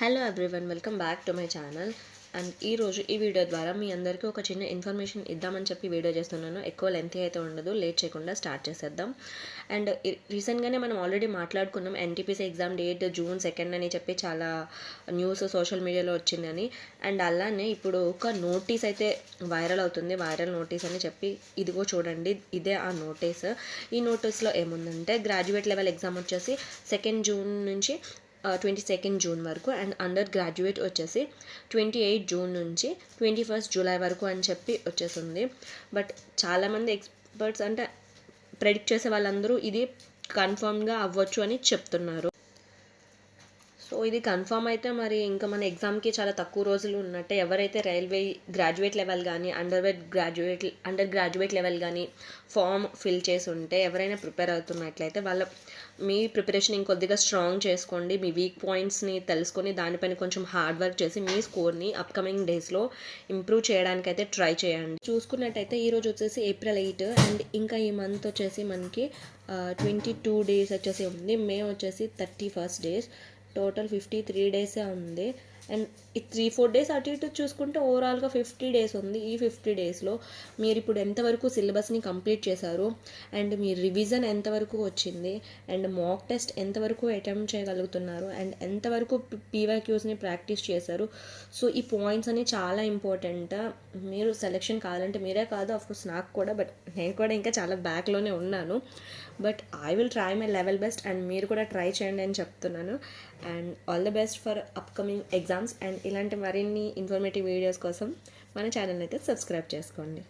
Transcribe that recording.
Hello everyone, welcome back to my channel. And ఈరోజు ఈ video ద్వారా మీ అందరికీ ఒక చిన్న ఇన్ఫర్మేషన్ ఇద్దామని చెప్పి వీడియో చేస్తున్నాను. ఎక్కువ లెంత్ అయితే ఉండదు, లేట్ చేయకుండా స్టార్ట్ చేసేద్దాం. అండ్ రీసెంట్గానే మనం ఆల్రెడీ మాట్లాడుకున్నాం ఎన్టీపీసీ ఎగ్జామ్ డేట్ June 2 అని చెప్పి చాలా న్యూస్ సోషల్ మీడియాలో వచ్చిందని. అండ్ అలానే ఇప్పుడు ఒక నోటీస్ అయితే వైరల్ అవుతుంది, వైరల్ నోటీస్ అని చెప్పి. ఇదిగో చూడండి, ఇదే ఆ నోటీస్. ఈ నోటీస్లో ఏముందంటే గ్రాడ్యుయేట్ లెవెల్ ఎగ్జామ్ వచ్చేసి 2 జూన్ నుంచి 22 జూన్ వరకు, అండ్ అండర్ గ్రాడ్యుయేట్ వచ్చేసి 28 జూన్ నుంచి 21 జూలై వరకు అని చెప్పి వచ్చేసింది. బట్ చాలామంది ఎక్స్పర్ట్స్ అంటే ప్రెడిక్ట్ చేసే వాళ్ళందరూ ఇది కన్ఫర్మ్గా అవ్వచ్చు అని చెప్తున్నారు. సో ఇది కన్ఫర్మ్ అయితే మరి ఇంకా మన ఎగ్జామ్కి చాలా తక్కువ రోజులు ఉన్నట్టే. ఎవరైతే రైల్వే గ్రాడ్యుయేట్ లెవెల్ కానీ అండర్ గ్రాడ్యుయేట్ లెవెల్ కానీ ఫామ్ ఫిల్ చేసి ఉంటే, ఎవరైనా ప్రిపేర్ అవుతున్నట్లయితే మీ ప్రిపరేషన్ ఇంకొద్దిగా స్ట్రాంగ్ చేసుకోండి. మీ వీక్ పాయింట్స్ని తెలుసుకొని దానిపైన కొంచెం హార్డ్ వర్క్ చేసి మీ స్కోర్ని అప్కమింగ్ డేస్లో ఇంప్రూవ్ చేయడానికైతే ట్రై చేయండి. చూసుకున్నట్టయితే ఈరోజు వచ్చేసి April 8 అండ్ ఇంకా ఈ మంత్ వచ్చేసి మనకి 22 డేస్ వచ్చేసి ఉంది. మే వచ్చేసి 31 డేస్, టోటల్ 53 డేసే ఉంది. అండ్ ఈ 3-4 డేస్ అటు ఇటు చూసుకుంటే ఓవరాల్గా 50 డేస్ ఉంది. ఈ 50 డేస్లో మీరు ఇప్పుడు ఎంతవరకు సిలబస్ని కంప్లీట్ చేశారు, అండ్ మీ రివిజన్ ఎంతవరకు వచ్చింది, అండ్ మాక్ టెస్ట్ ఎంతవరకు అటెంప్ట్ చేయగలుగుతున్నారు, అండ్ ఎంతవరకు పీవైక్యూస్ని ప్రాక్టీస్ చేశారు. సో ఈ పాయింట్స్ అన్ని చాలా ఇంపార్టెంట్. మీరు సెలెక్షన్ కావాలంటే మీరే కాదు, ఆఫ్కోర్స్ నాకు కూడా, బట్ నేను కూడా ఇంకా చాలా బ్యాక్లోనే ఉన్నాను. But I will try my level best, and మీరు కూడా ట్రై చేయండి అని చెప్తున్నాను. And all the best for upcoming exams. And ఇలాంటి మరిన్ని ఇన్ఫర్మేటివ్ వీడియోస్ కోసం మన ఛానల్ అయితే సబ్స్క్రైబ్ చేసుకోండి.